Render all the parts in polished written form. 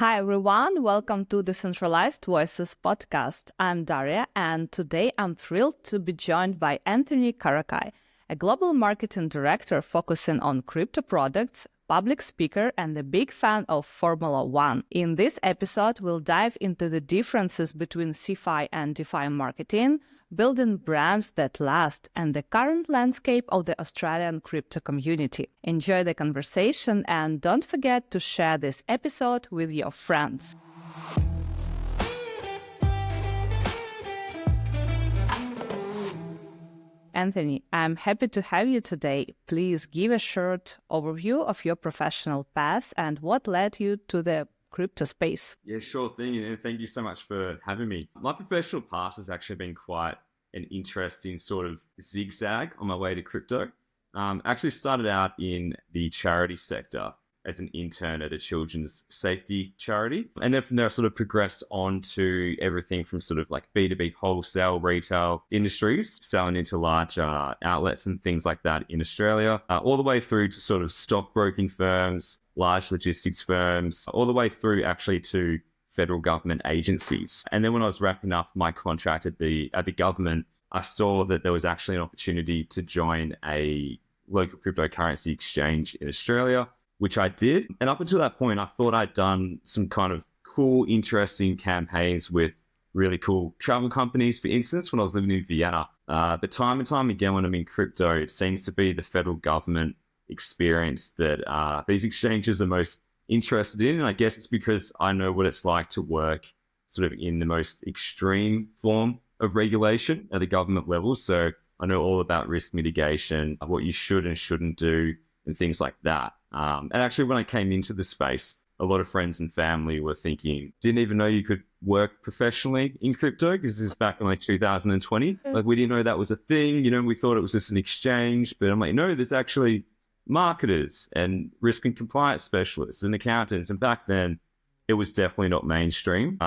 Hi everyone, welcome to Decentralized Voices podcast. I'm Daria, and today I'm thrilled to be joined by Anthony Karakai, a global marketing director focusing on crypto products, public speaker, and a big fan of Formula One. In this episode, we'll dive into the differences between CeFi and DeFi marketing, building brands that last, and the current landscape of the Australian crypto community. Enjoy the conversation and don't forget to share this episode with your friends. Anthony, I'm happy to have you today. Please give a short overview of your professional path and what led you to the crypto space. Yeah, sure thing. And thank you so much for having me. My professional path has actually been quite an interesting sort of zigzag on my way to crypto. Actually started out in the charity sector as an intern at a children's safety charity. And then from there, I sort of progressed on to everything from sort of like B2B wholesale, retail industries, selling into large outlets and things like that in Australia, all the way through to sort of stockbroking firms, large logistics firms, all the way through actually to federal government agencies. And then when I was wrapping up my contract at the government, I saw that there was actually an opportunity to join a local cryptocurrency exchange in Australia, which I did. And up until that point, I thought I'd done some kind of cool, interesting campaigns with really cool travel companies, for instance, when I was living in Vienna. But time and time again, when I'm in crypto, it seems to be the federal government experience that these exchanges are most interested in. And I guess it's because I know what it's like to work sort of in the most extreme form of regulation at the government level. So I know all about risk mitigation, what you should and shouldn't do, and things like that. And actually, when I came into the space, a lot of friends and family were thinking, didn't even know you could work professionally in crypto, because this is back in like 2020. Like, we didn't know that was a thing. You know, we thought it was just an exchange. But I'm like, no, there's actually marketers and risk and compliance specialists and accountants. And back then, it was definitely not mainstream.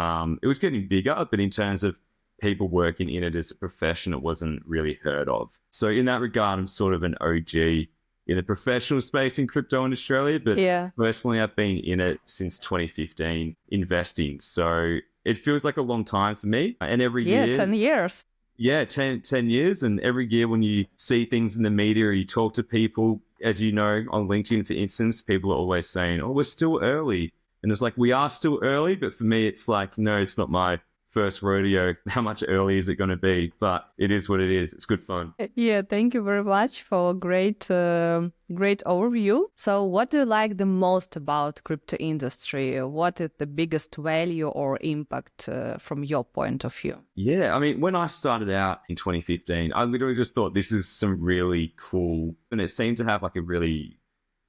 It was getting bigger, but in terms of people working in it as a profession, it wasn't really heard of. So in that regard, I'm sort of an OG in the professional space in crypto in Australia, but personally, I've been in it since 2015 investing. So it feels like a long time for me. And every year... 10 years. Yeah, 10 years. And every year when you see things in the media or you talk to people, as you know, on LinkedIn, for instance, people are always saying, oh, we're still early. And it's like, we are still early. But for me, it's like, no, it's not my first rodeo. How much early is it going to be? But it is what it is. It's good fun. Yeah, thank you very much for a great overview. So what do you like the most about crypto industry? What is the biggest value or impact from your point of view? Yeah, I mean, when I started out in 2015, I literally just thought this is some really cool, and it seemed to have like a really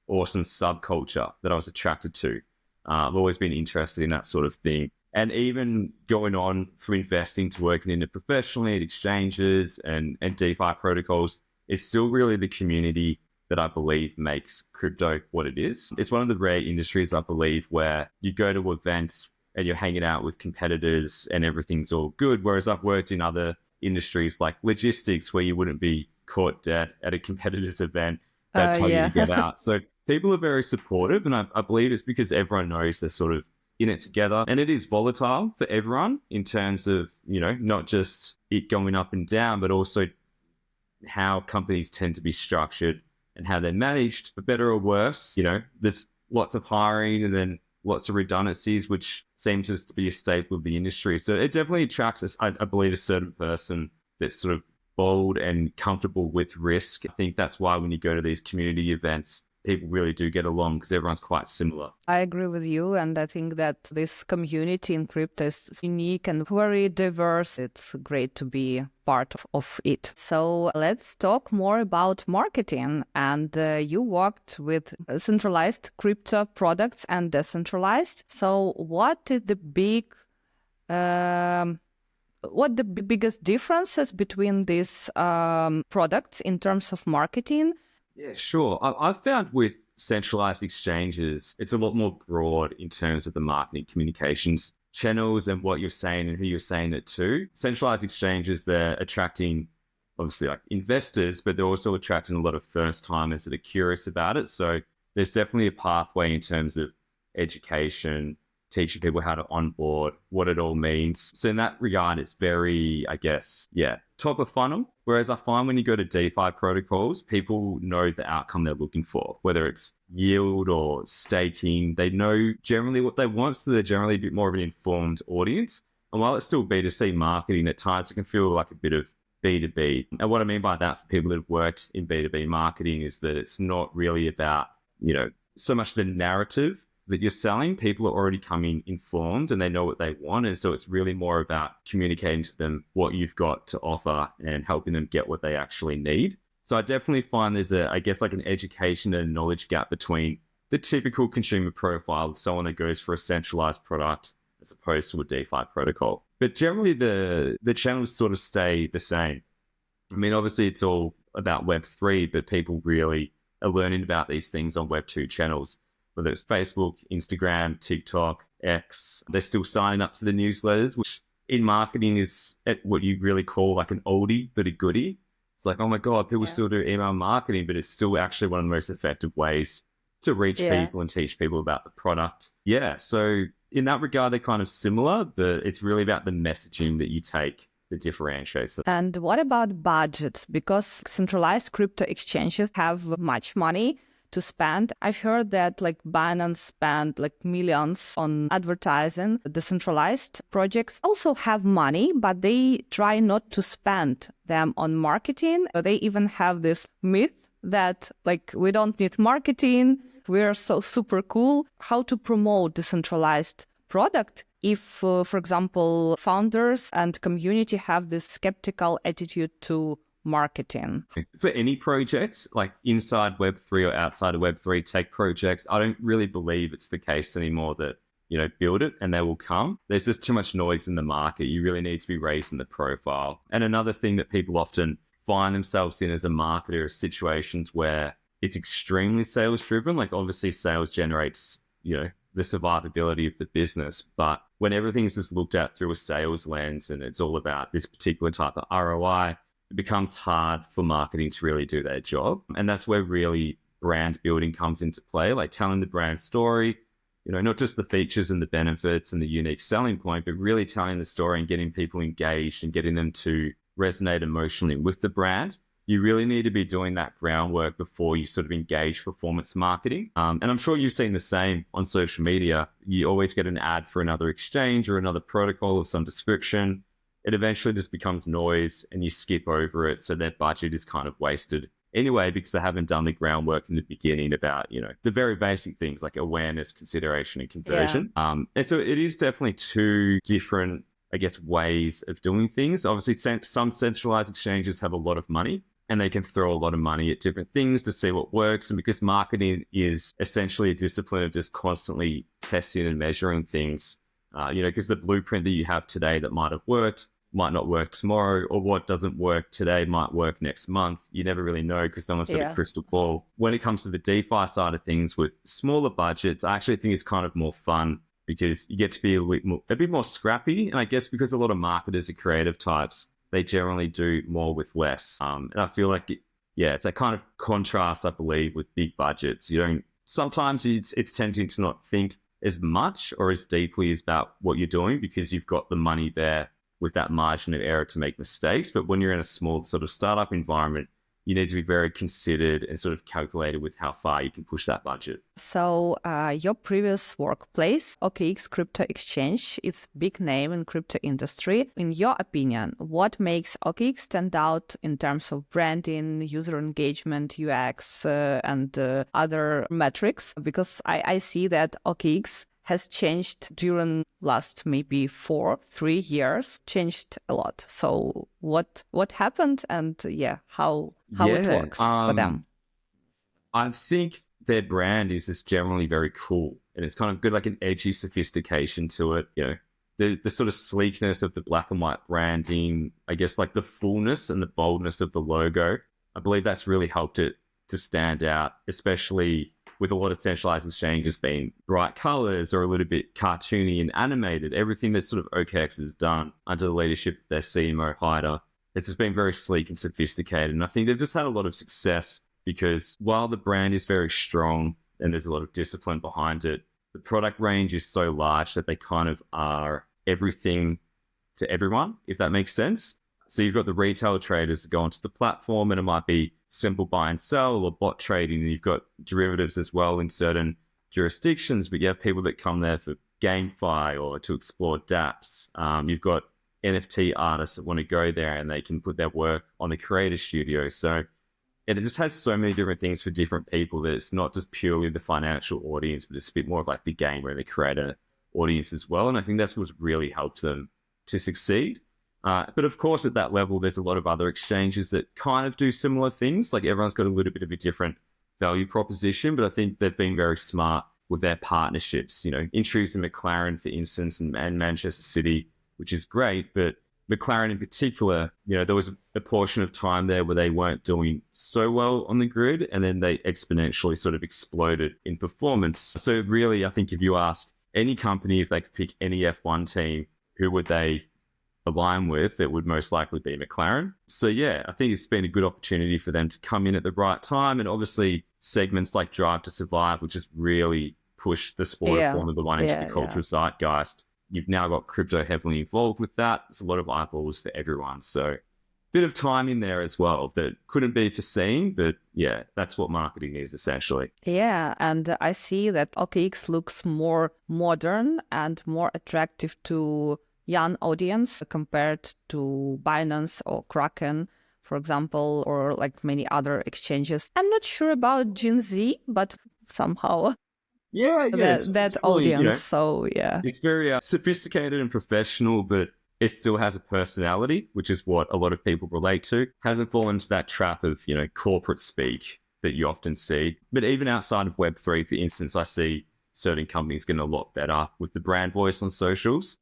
awesome subculture that I was attracted to. I've always been interested in that sort of thing. And even going on from investing to working in it professionally at exchanges and DeFi protocols, it's still really the community that I believe makes crypto what it is. It's one of the rare industries, I believe, where you go to events and you're hanging out with competitors and everything's all good. Whereas I've worked in other industries like logistics where you wouldn't be caught dead at a competitor's event. That's how you get out. So people are very supportive. And I believe it's because everyone knows they're sort of in it together. And it is volatile for everyone in terms of, you know, not just it going up and down, but also how companies tend to be structured and how they're managed, for better or worse. You know, there's lots of hiring and then lots of redundancies, which seems to be a staple of the industry. So it definitely attracts us, I believe, a certain person that's sort of bold and comfortable with risk. I think that's why when you go to these community events, people really do get along because everyone's quite similar. I agree with you. And I think that this community in crypto is unique and very diverse. It's great to be part of it. So let's talk more about marketing. And you worked with centralized crypto products and decentralized. So what is the biggest differences between these products in terms of marketing? Yeah, sure. I've found with centralized exchanges, it's a lot more broad in terms of the marketing communications channels and what you're saying and who you're saying it to. Centralized exchanges, they're attracting obviously like investors, but they're also attracting a lot of first timers that are curious about it. So there's definitely a pathway in terms of education, teaching people how to onboard, what it all means. So in that regard, it's very, I guess, top of funnel. Whereas I find when you go to DeFi protocols, people know the outcome they're looking for, whether it's yield or staking. They know generally what they want, so they're generally a bit more of an informed audience. And while it's still B2C marketing, at times it can feel like a bit of B2B. And what I mean by that for people that have worked in B2B marketing is that it's not really about, so much the narrative that you're selling. People are already coming informed and they know what they want. And so it's really more about communicating to them what you've got to offer and helping them get what they actually need. So I definitely find there's an education and knowledge gap between the typical consumer profile of someone that goes for a centralized product as opposed to a DeFi protocol. But generally the channels sort of stay the same. I mean, obviously it's all about Web3, but people really are learning about these things on Web2 channels, whether it's Facebook, Instagram, TikTok, X. They're still signing up to the newsletters, which in marketing is what you really call like an oldie but a goodie. It's like, oh my God, people still do email marketing, but it's still actually one of the most effective ways to reach people and teach people about the product. Yeah, so in that regard, they're kind of similar, but it's really about the messaging that you take that differentiates them. And what about budgets? Because centralized crypto exchanges have much money to spend. I've heard that like Binance spent like millions on advertising. Decentralized projects also have money, but they try not to spend them on marketing. They even have this myth that like we don't need marketing, we're so super cool. How to promote decentralized product if, for example, founders and community have this skeptical attitude to marketing? For any projects, like inside Web3 or outside of Web3 tech projects, I don't really believe it's the case anymore that, build it and they will come. There's just too much noise in the market. You really need to be raising the profile. And another thing that people often find themselves in as a marketer is situations where it's extremely sales driven. Like obviously sales generates, the survivability of the business. But when everything is just looked at through a sales lens and it's all about this particular type of ROI, it becomes hard for marketing to really do their job. And that's where really brand building comes into play, like telling the brand story, not just the features and the benefits and the unique selling point, but really telling the story and getting people engaged and getting them to resonate emotionally with the brand. You really need to be doing that groundwork before you sort of engage performance marketing. And I'm sure you've seen the same on social media. You always get an ad for another exchange or another protocol of some description. It eventually just becomes noise and you skip over it. So their budget is kind of wasted anyway, because they haven't done the groundwork in the beginning about, the very basic things like awareness, consideration, and conversion. And so it is definitely two different, ways of doing things. Obviously, some centralized exchanges have a lot of money and they can throw a lot of money at different things to see what works. And because marketing is essentially a discipline of just constantly testing and measuring things, because the blueprint that you have today that might have worked might not work tomorrow, or what doesn't work today might work next month. You never really know because no one's got a crystal ball. When it comes to the DeFi side of things with smaller budgets, I actually think it's kind of more fun because you get to be a bit more scrappy. And I guess because a lot of marketers are creative types, they generally do more with less. And I feel like, it's a kind of contrast, I believe, with big budgets. Sometimes it's tempting to not think as much or as deeply about what you're doing because you've got the money there with that margin of error to make mistakes. But when you're in a small sort of startup environment, you need to be very considered and sort of calculated with how far you can push that budget. So your previous workplace, OKX Crypto Exchange, it's a big name in crypto industry. In your opinion, what makes OKX stand out in terms of branding, user engagement, UX, and other metrics? Because I see that OKX has changed during last maybe 3 years, changed a lot. So what happened and how it works for them? I think their brand is just generally very cool and it's kind of good, like an edgy sophistication to it. The sort of sleekness of the black and white branding, I guess like the fullness and the boldness of the logo. I believe that's really helped it to stand out, especially with a lot of centralized exchanges being bright colors or a little bit cartoony and animated. Everything that sort of OKX has done under the leadership of their CMO, Hyder, it's just been very sleek and sophisticated. And I think they've just had a lot of success because while the brand is very strong and there's a lot of discipline behind it, the product range is so large that they kind of are everything to everyone, if that makes sense. So you've got the retail traders that go onto the platform, and it might be simple buy and sell or bot trading. And you've got derivatives as well in certain jurisdictions, but you have people that come there for GameFi or to explore dApps. You've got NFT artists that want to go there and they can put their work on the creator studio. So it just has so many different things for different people that it's not just purely the financial audience, but it's a bit more of like the gamer and the creator audience as well. And I think that's what's really helped them to succeed. But of course, at that level, there's a lot of other exchanges that kind of do similar things. Like everyone's got a little bit of a different value proposition, but I think they've been very smart with their partnerships. You know, introducing McLaren, for instance, and Manchester City, which is great. But McLaren in particular, you know, there was a portion of time there where they weren't doing so well on the grid, and then they exponentially sort of exploded in performance. So really, I think if you ask any company if they could pick any F1 team, who would they align with? It would most likely be McLaren. So yeah, I think it's been a good opportunity for them to come in at the right time. And obviously segments like Drive to Survive, which has really pushed the sport of Formula One into the cultural zeitgeist. You've now got crypto heavily involved with that. It's a lot of eyeballs for everyone. So bit of time in there as well that couldn't be foreseen, but yeah, that's what marketing is essentially. Yeah, and I see that OKX looks more modern and more attractive to young audience compared to Binance or Kraken, for example, or like many other exchanges. I'm not sure about Gen Z, but somehow that audience. You know, so yeah, it's very sophisticated and professional, but it still has a personality, which is what a lot of people relate to. Hasn't fallen into that trap of, you know, corporate speak that you often see. But even outside of Web3, for instance, I see certain companies getting a lot better with the brand voice on socials.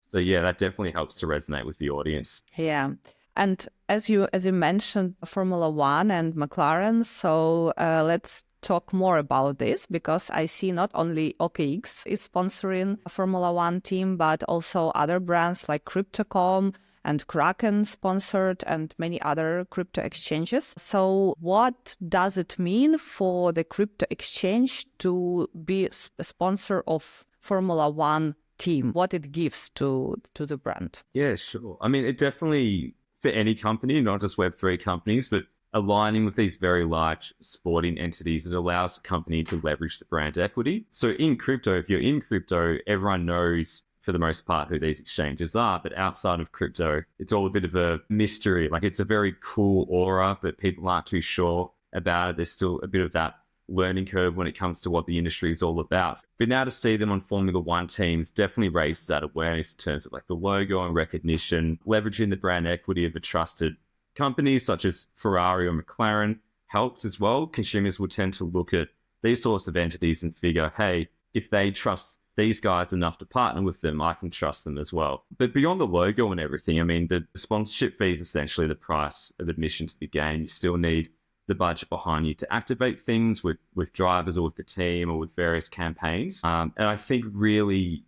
So yeah, that definitely helps to resonate with the audience. Yeah. And as you mentioned, Formula One and McLaren, so let's talk more about this, because I see not only OKX is sponsoring a Formula One team, but also other brands like Crypto.com and Kraken sponsored, and many other crypto exchanges. So what does it mean for the crypto exchange to be a sponsor of Formula One team? What it gives to the brand? Yeah, sure. I mean, it definitely, for any company, not just Web3 companies, but aligning with these very large sporting entities, it allows a company to leverage the brand equity. So in crypto, if you're in crypto, everyone knows for the most part who these exchanges are. But outside of crypto, it's all a bit of a mystery. Like it's a very cool aura, but people aren't too sure about it. There's still a bit of that learning curve when it comes to what the industry is all about. But now to see them on Formula One teams definitely raises that awareness in terms of like the logo and recognition, leveraging the brand equity of a trusted companies such as Ferrari or McLaren helps as well. Consumers will tend to look at these sorts of entities and figure, hey, if they trust these guys enough to partner with them, I can trust them as well. But beyond the logo and everything, I mean, the sponsorship fee is essentially the price of admission to the game. You still need the budget behind you to activate things with drivers or with the team or with various campaigns. And I think really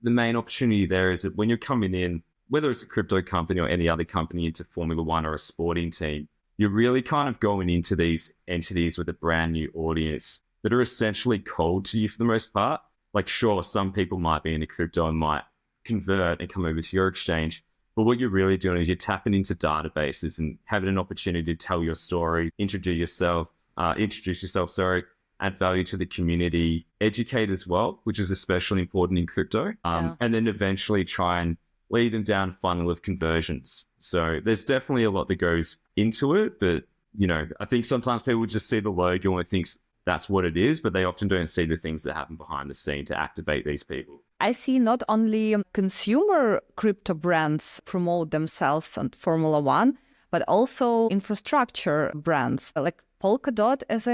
the main opportunity there is that when you're coming in, whether it's a crypto company or any other company into Formula One or a sporting team, you're really kind of going into these entities with a brand new audience that are essentially cold to you for the most part. Like, sure, some people might be into crypto and might convert and come over to your exchange. But what you're really doing is you're tapping into databases and having an opportunity to tell your story, introduce yourself, add value to the community, educate as well, which is especially important in crypto. And then eventually try and lead them down a funnel of conversions. So there's definitely a lot that goes into it. But, you know, I think sometimes people just see the logo and think that's what it is, but they often don't see the things that happen behind the scene to activate these people. I see not only consumer crypto brands promote themselves on Formula One, but also infrastructure brands like Polkadot, as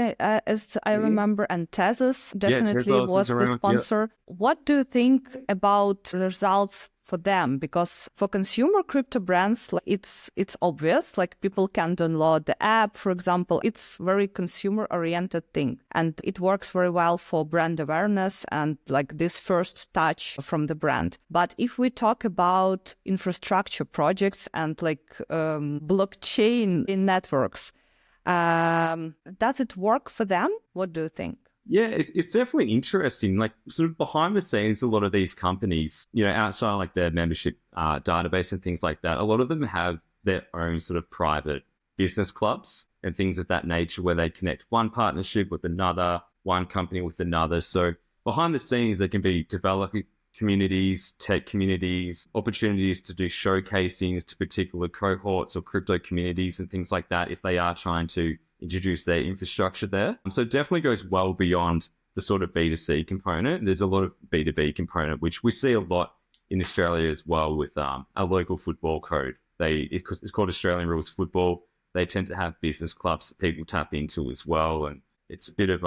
I remember, and Tezos definitely was the sponsor. Yeah. What do you think about the results for them? Because for consumer crypto brands, like it's obvious, like people can download the app, for example. It's very consumer oriented thing, and it works very well for brand awareness and like this first touch from the brand. But if we talk about infrastructure projects and like blockchain in networks, does it work for them? What do you think? Yeah, it's definitely interesting. Like sort of behind the scenes, a lot of these companies, outside like their membership database and things like that, a lot of them have their own sort of private business clubs and things of that nature where they connect one partnership with another, one company with another. So behind the scenes, there can be developer communities, tech communities, opportunities to do showcasings to particular cohorts or crypto communities and things like that if they are trying to introduce their infrastructure there. So it definitely goes well beyond the sort of B2C component. There's a lot of B2B component, which we see a lot in Australia as well with our local football code. It's called Australian Rules Football. They tend to have business clubs that people tap into as well. And it's a bit of,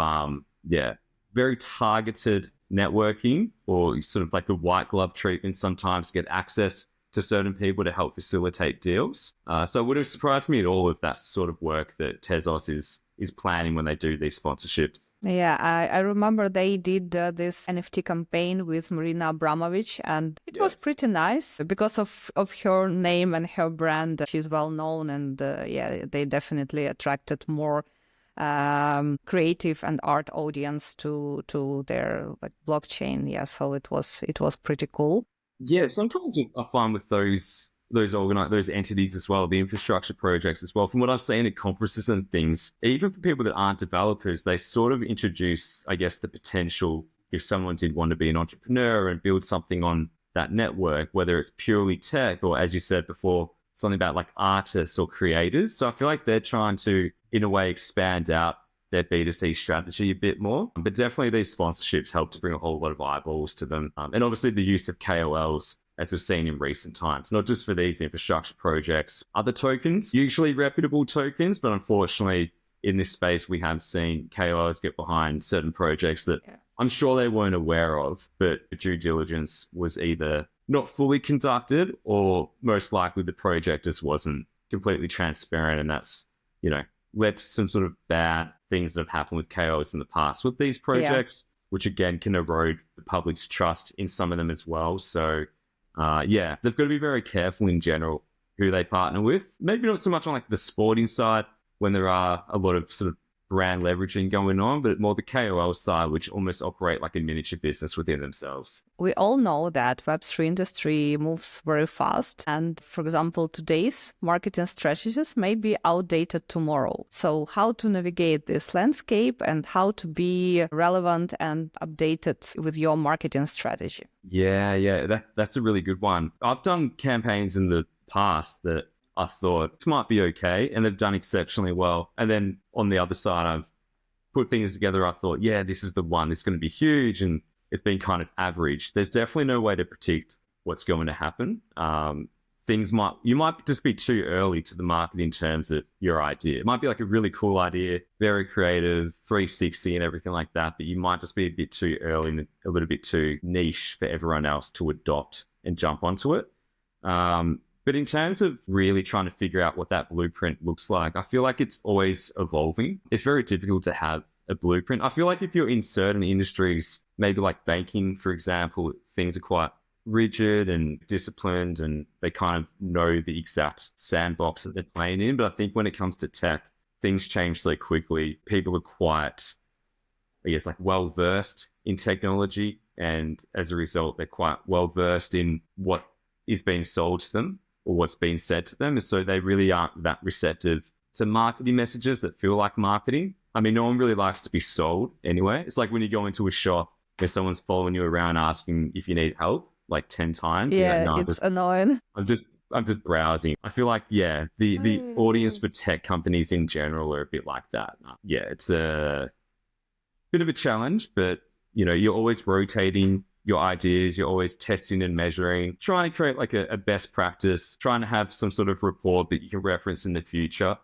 very targeted networking or sort of like the white glove treatment sometimes to get access to certain people to help facilitate deals. So it would have surprised me at all if that's the sort of work that Tezos is planning when they do these sponsorships. Yeah, I remember they did this NFT campaign with Marina Abramovic, and it was pretty nice because of her name and her brand. She's well known, and they definitely attracted more creative and art audience to their like blockchain. Yeah, so it was pretty cool. Yeah, sometimes I find with those entities as well, the infrastructure projects as well, from what I've seen at conferences and things, even for people that aren't developers, they sort of introduce, I guess, the potential if someone did want to be an entrepreneur and build something on that network, whether it's purely tech or, as you said before, something about like artists or creators. So I feel like they're trying to, in a way, expand out their B2C strategy a bit more. But definitely these sponsorships help to bring a whole lot of eyeballs to them. And obviously the use of KOLs, as we've seen in recent times, not just for these infrastructure projects, other tokens, usually reputable tokens, but unfortunately in this space, we have seen KOLs get behind certain projects that I'm sure they weren't aware of, but due diligence was either not fully conducted or most likely the project just wasn't completely transparent. And that's, led to some sort of bad things that have happened with KOLs in the past with these projects, which again can erode the public's trust in some of them as well. So they've got to be very careful in general who they partner with. Maybe not so much on like the sporting side when there are a lot of sort of brand leveraging going on, but more the KOL side, which almost operate like a miniature business within themselves. We all know that Web3 industry moves very fast. And for example, today's marketing strategies may be outdated tomorrow. So how to navigate this landscape and how to be relevant and updated with your marketing strategy? Yeah, that's a really good one. I've done campaigns in the past that I thought this might be okay, and they've done exceptionally well. And then on the other side, I've put things together. I thought, yeah, this is the one. It's going to be huge, and it's been kind of average. There's definitely no way to predict what's going to happen. You might just be too early to the market in terms of your idea. It might be like a really cool idea, very creative, 360 and everything like that, but you might just be a bit too early and a little bit too niche for everyone else to adopt and jump onto it. But in terms of really trying to figure out what that blueprint looks like, I feel like it's always evolving. It's very difficult to have a blueprint. I feel like if you're in certain industries, maybe like banking, for example, things are quite rigid and disciplined and they kind of know the exact sandbox that they're playing in. But I think when it comes to tech, things change so quickly. People are quite, I guess, like well-versed in technology. And as a result, they're quite well-versed in what is being sold to them or what's being said to them. And so they really aren't that receptive to marketing messages that feel like marketing. I mean, no one really likes to be sold anyway. It's like when you go into a shop where someone's following you around asking if you need help like 10 times. Yeah, no, it's annoying. I'm just browsing. I feel like, the audience for tech companies in general are a bit like that. Yeah, it's a bit of a challenge, but you're always rotating your ideas, you're always testing and measuring, trying to create like a best practice, trying to have some sort of report that you can reference in the future.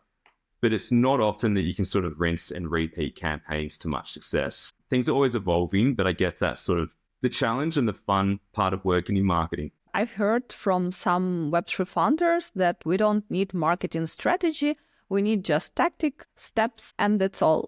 But it's not often that you can sort of rinse and repeat campaigns to much success. Things are always evolving, but I guess that's sort of the challenge and the fun part of working in marketing. I've heard from some Web3 founders that we don't need marketing strategy. We need just tactic steps, and that's all.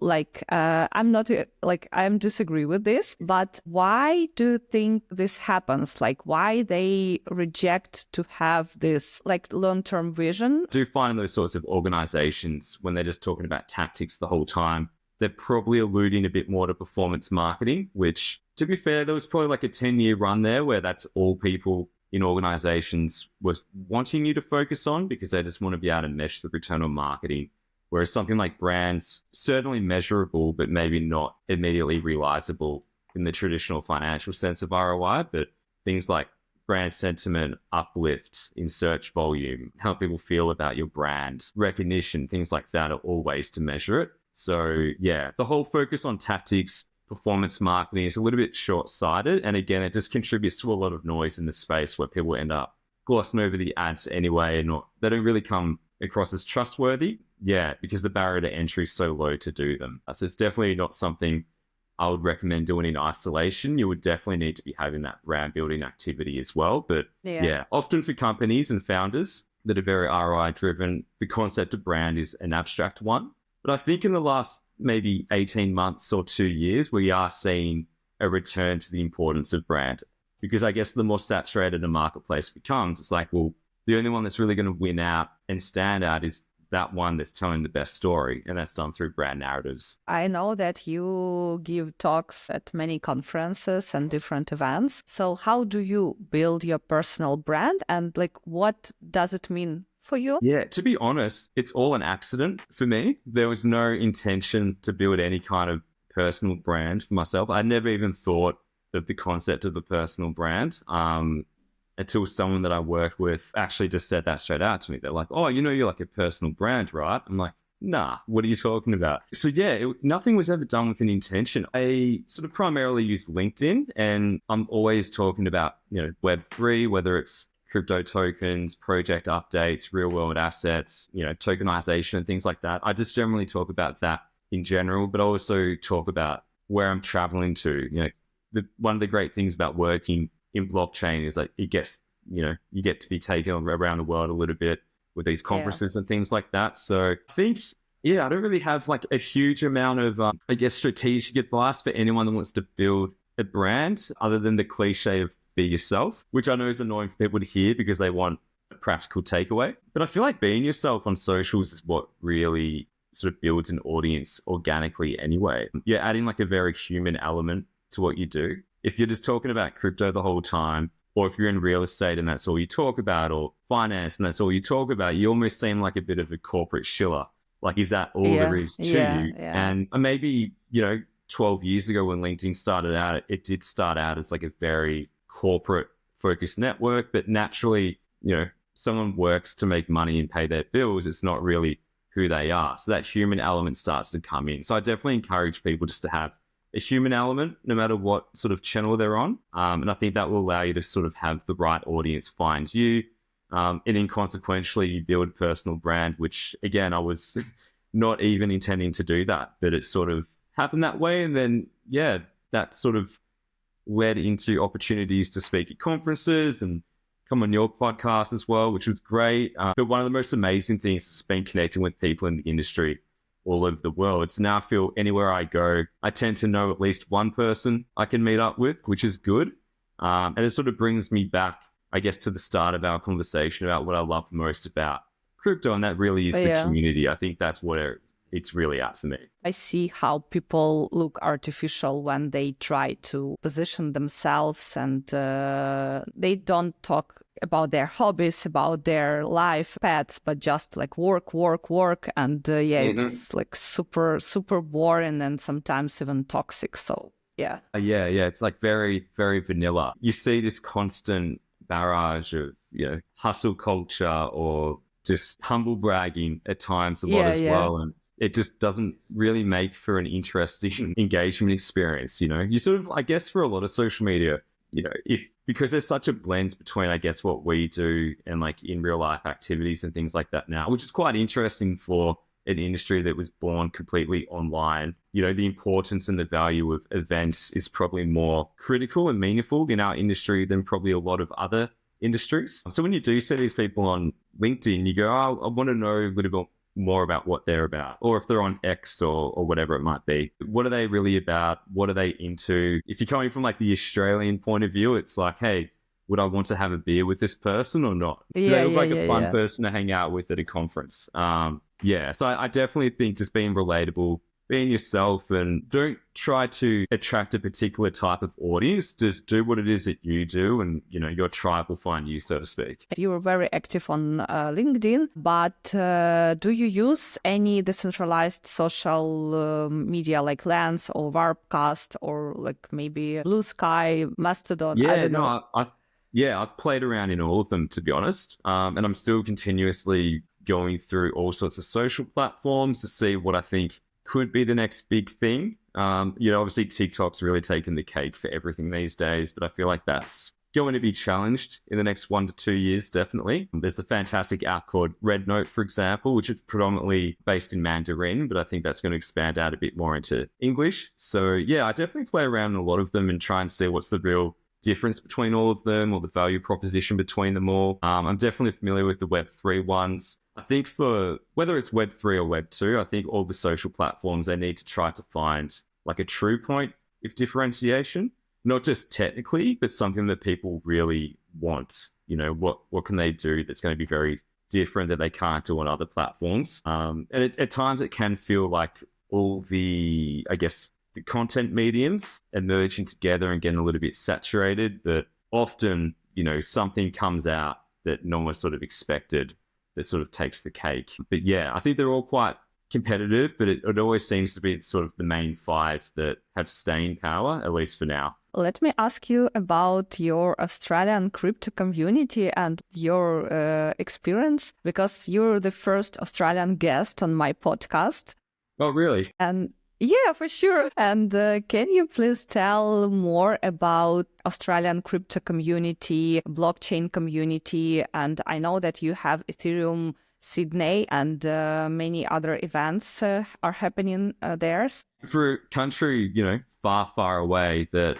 I'm disagree with this, but why do you think this happens? Like, why they reject to have this long-term vision? I do find those sorts of organizations, when they're just talking about tactics the whole time, they're probably alluding a bit more to performance marketing, which, to be fair, there was probably like a 10-year run there where that's all people in organizations was wanting you to focus on because they just want to be able to measure the return on marketing. Whereas something like brands, certainly measurable, but maybe not immediately realizable in the traditional financial sense of ROI, but things like brand sentiment, uplift in search volume, how people feel about your brand, recognition, things like that are all ways to measure it. So yeah, the whole focus on tactics, performance marketing is a little bit short-sighted. And again, it just contributes to a lot of noise in the space where people end up glossing over the ads anyway, and they don't really come across as trustworthy. Yeah, because the barrier to entry is so low to do them. So it's definitely not something I would recommend doing in isolation. You would definitely need to be having that brand building activity as well. But yeah, often for companies and founders that are very ROI driven, the concept of brand is an abstract one. But I think in the last maybe 18 months or 2 years, we are seeing a return to the importance of brand. Because I guess the more saturated the marketplace becomes, it's like, well, the only one that's really going to win out and stand out is that one that's telling the best story, and that's done through brand narratives. I know that you give talks at many conferences and different events. So how do you build your personal brand, and like what does it mean for you? Yeah, to be honest, it's all an accident for me. There was no intention to build any kind of personal brand for myself. I never even thought of the concept of a personal brand. Until someone that I worked with actually just said that straight out to me. They're like, oh, you're like a personal brand, right? I'm like, nah, what are you talking about? So yeah, nothing was ever done with an intention. I sort of primarily use LinkedIn, and I'm always talking about, Web3, whether it's crypto tokens, project updates, real world assets, tokenization and things like that. I just generally talk about that in general, but I also talk about where I'm traveling to. One of the great things about working in blockchain is like you get to be taken around the world a little bit with these conferences and things like that. So I think, I don't really have like a huge amount of, strategic advice for anyone that wants to build a brand other than the cliche of be yourself, which I know is annoying for people to hear because they want a practical takeaway. But I feel like being yourself on socials is what really sort of builds an audience organically anyway. You're adding like a very human element to what you do. If you're just talking about crypto the whole time, or if you're in real estate and that's all you talk about, or finance and that's all you talk about, you almost seem like a bit of a corporate shiller. Like, is that all there is to you? Yeah. And maybe, 12 years ago when LinkedIn started out, it did start out as like a very corporate focused network, but naturally, someone works to make money and pay their bills. It's not really who they are. So that human element starts to come in. So I definitely encourage people just to have a human element, no matter what sort of channel they're on. And I think that will allow you to sort of have the right audience find you. And then consequentially, you build a personal brand, which again, I was not even intending to do that, but it sort of happened that way. And then, that sort of led into opportunities to speak at conferences and come on your podcast as well, which was great. But one of the most amazing things has been connecting with people in the industry all over the world. So now I feel anywhere I go, I tend to know at least one person I can meet up with, which is good. And it sort of brings me back, I guess, to the start of our conversation about what I love most about crypto. And that really is the community. I think that's where it's really at for me. I see how people look artificial when they try to position themselves, and they don't talk about their hobbies, about their life, pets, but just like work. And it's like super, super boring and sometimes even toxic. So yeah. It's like very, very vanilla. You see this constant barrage of, hustle culture or just humble bragging at times a lot as well. And it just doesn't really make for an interesting engagement experience. You sort of, I guess, for a lot of social media, because there's such a blend between, I guess, what we do and like in real life activities and things like that now, which is quite interesting for an industry that was born completely online. The importance and the value of events is probably more critical and meaningful in our industry than probably a lot of other industries. So when you do see these people on LinkedIn, you go, oh, I want to know a little bit more about what they're about, or if they're on X or whatever it might be. What are they really about? What are they into? If you're coming from like the Australian point of view, it's like, hey, would I want to have a beer with this person or not? Do they look like a fun person to hang out with at a conference? So I definitely think just being relatable, being yourself and don't try to attract a particular type of audience. Just do what it is that you do, and your tribe will find you, so to speak. You were very active on LinkedIn, but do you use any decentralized social media like Lens or Warpcast or like maybe Blue Sky, Mastodon? I don't know. I've played around in all of them, to be honest, and I'm still continuously going through all sorts of social platforms to see what I think could be the next big thing. Obviously TikTok's really taken the cake for everything these days, but I feel like that's going to be challenged in the next 1 to 2 years, definitely. There's a fantastic app called Red Note, for example, which is predominantly based in Mandarin, but I think that's going to expand out a bit more into English. So yeah, I definitely play around in a lot of them and try and see what's the real difference between all of them or the value proposition between them all. I'm definitely familiar with the Web3 ones. I think for whether it's Web3 or Web2, I think all the social platforms, they need to try to find like a true point of differentiation, not just technically, but something that people really want. What can they do that's going to be very different that they can't do on other platforms? And at times it can feel like all the content mediums are merging together and getting a little bit saturated, but often, something comes out that no one sort of expected that sort of takes the cake. But yeah, I think they're all quite competitive, but it always seems to be sort of the main five that have staying power, at least for now. Let me ask you about your Australian crypto community and your experience, because you're the first Australian guest on my podcast. Oh, really? And yeah, for sure. And can you please tell more about Australian crypto community, blockchain community? And I know that you have Ethereum Sydney and many other events are happening there. For a country, far, far away that,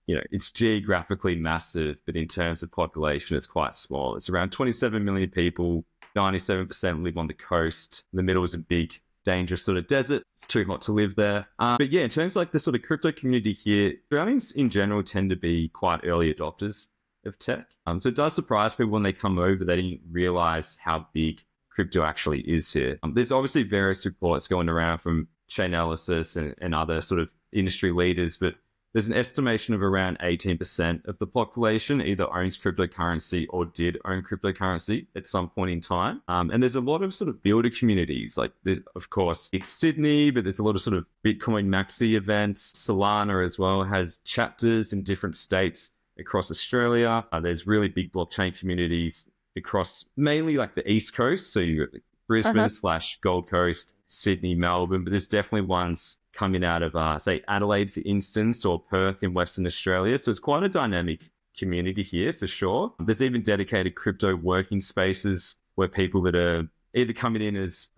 it's geographically massive, but in terms of population, it's quite small. It's around 27 million people, 97% live on the coast. In the middle is a big dangerous sort of desert. It's too hot to live there. But yeah, in terms of like the sort of crypto community here, Australians in general tend to be quite early adopters of tech. So it does surprise people when they come over, they didn't realize how big crypto actually is here. There's obviously various reports going around from Chainalysis and other sort of industry leaders, but there's an estimation of around 18% of the population either owns cryptocurrency or did own cryptocurrency at some point in time. And there's a lot of sort of builder communities, like of course it's Sydney, but there's a lot of sort of Bitcoin Maxi events. Solana as well has chapters in different states across Australia. There's really big blockchain communities across mainly like the East Coast. So you've got Brisbane / Gold Coast, Sydney, Melbourne, but there's definitely ones coming out of, say, Adelaide, for instance, or Perth in Western Australia. So it's quite a dynamic community here, for sure. There's even dedicated crypto working spaces where people that are either coming in as,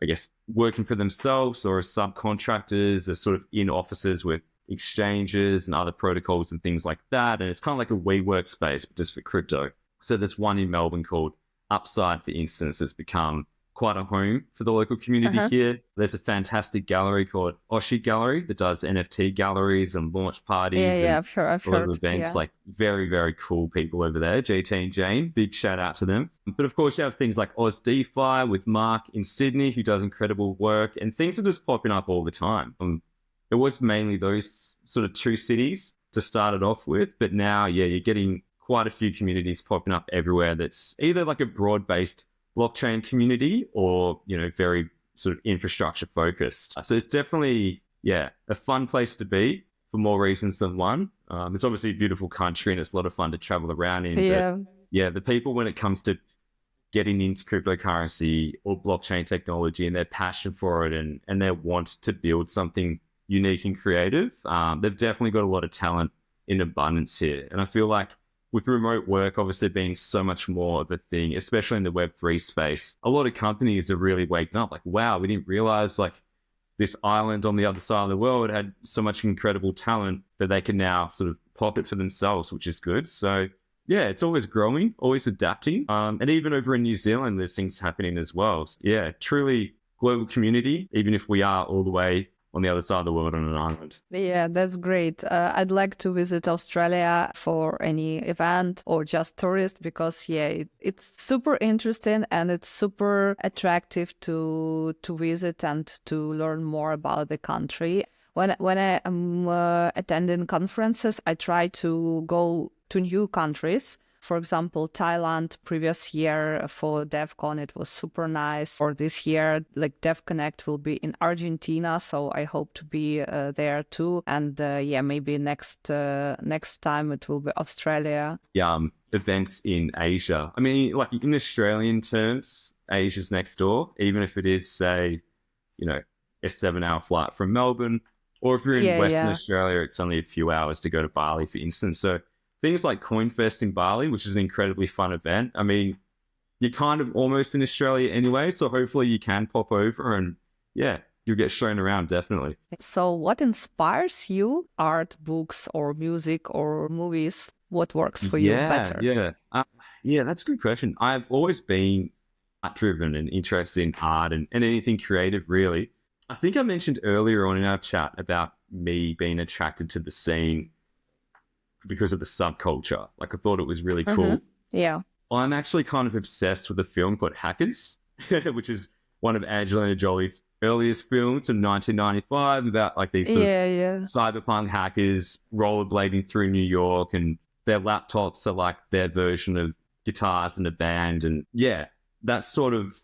working for themselves or as subcontractors are sort of in offices with exchanges and other protocols and things like that. And it's kind of like a WeWork space, but just for crypto. So there's one in Melbourne called Upside, for instance, that's become quite a home for the local community here. There's a fantastic gallery called Oshi Gallery that does NFT galleries and launch parties. Yeah, I've heard. A lot of events, like very, very cool people over there, GT and Jane. Big shout out to them. But of course, you have things like Oz DeFi with Mark in Sydney, who does incredible work, and things are just popping up all the time. It was mainly those sort of two cities to start it off with, but now, you're getting quite a few communities popping up everywhere that's either like a broad-based blockchain community or, very sort of infrastructure focused. So it's definitely, a fun place to be for more reasons than one. It's obviously a beautiful country and it's a lot of fun to travel around in. Yeah. But the people, when it comes to getting into cryptocurrency or blockchain technology and their passion for it and their want to build something unique and creative, they've definitely got a lot of talent in abundance here. And I feel like with remote work obviously being so much more of a thing, especially in the Web3 space, a lot of companies are really waking up like, wow, we didn't realize like this island on the other side of the world had so much incredible talent that they can now sort of pop it for themselves, which is good. So yeah, it's always growing, always adapting. And even over in New Zealand, there's things happening as well. So, yeah, truly global community, even if we are all the way on the other side of the world on an island. Yeah, that's great. I'd like to visit Australia for any event or just tourist because it's super interesting and it's super attractive to visit and to learn more about the country. When I am attending conferences, I try to go to new countries. For example, Thailand previous year for DevCon, it was super nice. Or this year, like DevConnect will be in Argentina, so I hope to be there too. And maybe next time it will be Australia. Events in Asia. I mean, like in Australian terms, Asia's next door, even if it is, say, a 7-hour flight from Melbourne. Or if you're in Western Australia, it's only a few hours to go to Bali, for instance. So things like CoinFest in Bali, which is an incredibly fun event. I mean, you're kind of almost in Australia anyway, so hopefully you can pop over and you'll get shown around, definitely. So what inspires you? Art, books, or music, or movies? What works for you better? That's a good question. I've always been art-driven and interested in art and anything creative, really. I think I mentioned earlier on in our chat about me being attracted to the scene because of the subculture. Like, I thought it was really cool. Yeah. I'm actually kind of obsessed with a film called Hackers, which is one of Angelina Jolie's earliest films from 1995 about like these sort of cyberpunk hackers rollerblading through New York, and their laptops are like their version of guitars in a band. And that sort of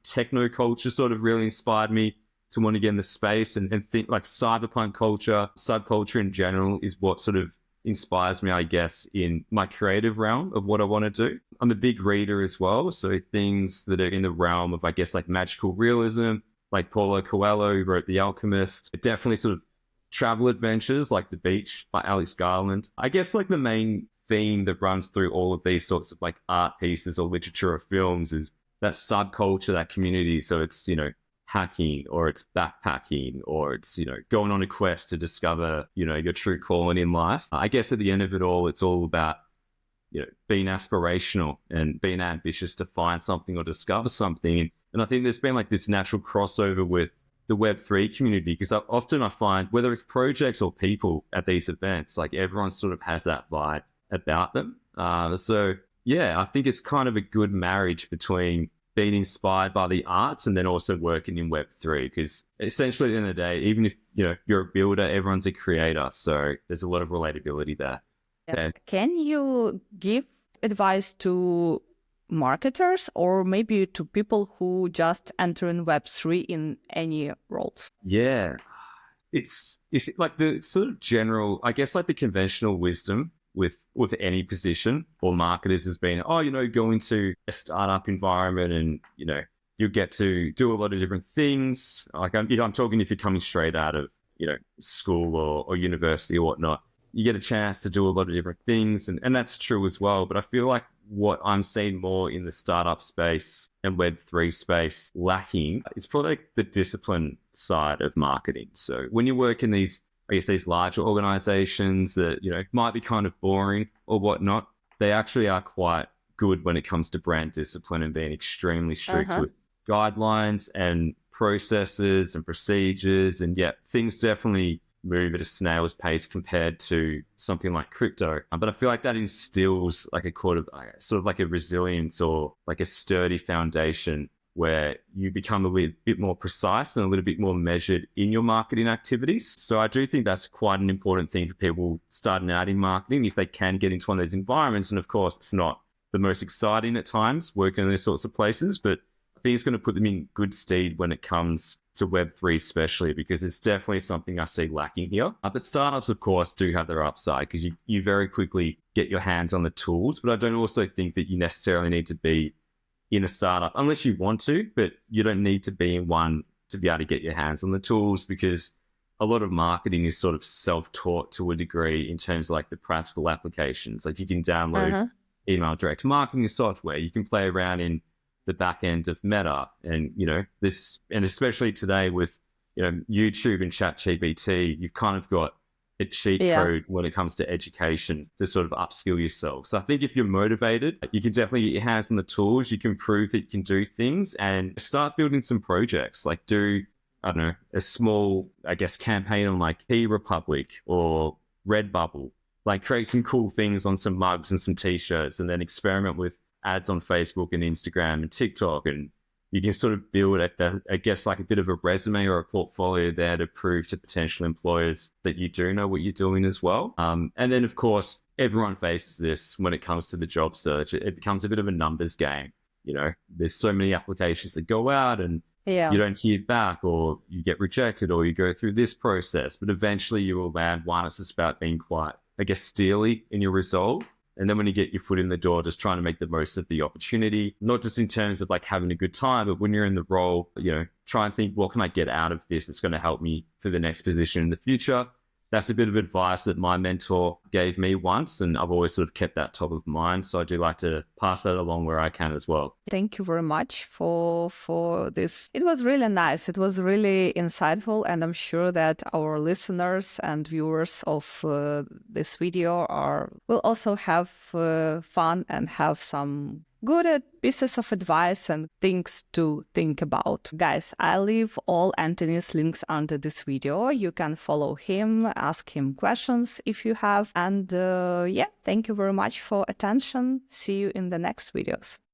techno culture sort of really inspired me to want to get in the space and think like cyberpunk culture, subculture in general is what sort of inspires me, I guess, in my creative realm of what I want to do. I'm a big reader as well. So things that are in the realm of, I guess, like magical realism, like Paulo Coelho, who wrote The Alchemist, definitely sort of travel adventures like The Beach by Alex Garland. I guess like the main theme that runs through all of these sorts of like art pieces or literature or films is that subculture, that community. So it's, hacking, or it's backpacking, or it's, going on a quest to discover, your true calling in life. I guess at the end of it all, it's all about, being aspirational and being ambitious to find something or discover something. And I think there's been like this natural crossover with the Web3 community, because often I find whether it's projects or people at these events, like everyone sort of has that vibe about them. I think it's kind of a good marriage between being inspired by the arts and then also working in Web3, because essentially at the end of the day, even if you're a builder, everyone's a creator. So there's a lot of relatability there. Yeah. Can you give advice to marketers or maybe to people who just enter in Web3 in any roles? Yeah, it's like the sort of general, I guess, like the conventional wisdom with any position or marketers has been, go into a startup environment and, you get to do a lot of different things. Like I'm talking if you're coming straight out of, school or university or whatnot, you get a chance to do a lot of different things. And that's true as well. But I feel like what I'm seeing more in the startup space and Web3 space lacking is probably like the discipline side of marketing. So when you work in these larger organizations that, might be kind of boring or whatnot, they actually are quite good when it comes to brand discipline and being extremely strict with guidelines and processes and procedures. And things definitely move at a snail's pace compared to something like crypto. But I feel like that instills like a sort of like a resilience or like a sturdy foundation where you become a little bit more precise and a little bit more measured in your marketing activities. So I do think that's quite an important thing for people starting out in marketing, if they can get into one of those environments. And of course, it's not the most exciting at times working in those sorts of places, but I think it's going to put them in good stead when it comes to Web3 especially, because it's definitely something I see lacking here. But startups, of course, do have their upside because you very quickly get your hands on the tools. But I don't also think that you necessarily need to be in a startup unless you want to, but you don't need to be in one to be able to get your hands on the tools, because a lot of marketing is sort of self-taught to a degree in terms of like the practical applications. Like you can download email direct marketing software, you can play around in the back end of Meta, and this, and especially today with YouTube and ChatGPT, you've kind of got a cheat code when it comes to education to sort of upskill yourself. So I think if you're motivated, you can definitely get your hands on the tools. You can prove that you can do things and start building some projects. Like do I don't know, a small, I guess, campaign on like Tea Republic or Redbubble, like create some cool things on some mugs and some t-shirts, and then experiment with ads on Facebook and Instagram and TikTok. And you can sort of build, I guess, like a bit of a resume or a portfolio there to prove to potential employers that you do know what you're doing as well. And then, of course, everyone faces this when it comes to the job search. It becomes a bit of a numbers game. You know, there's so many applications that go out and Yeah. you don't hear back, or you get rejected, or you go through this process, but eventually you will land one. It's just about being quite, I guess, steely in your resolve. And then when you get your foot in the door, just trying to make the most of the opportunity, not just in terms of like having a good time, but when you're in the role, you know, try and think, what can I get out of this that's going to help me for the next position in the future? That's a bit of advice that my mentor gave me once, and I've always sort of kept that top of mind. So I do like to pass that along where I can as well. Thank you very much for this. It was really nice. It was really insightful, and I'm sure that our listeners and viewers of this video will also have fun and have some good pieces of advice and things to think about. Guys, I'll leave all Anthony's links under this video. You can follow him, ask him questions if you have. And yeah, thank you very much for attention. See you in the next videos.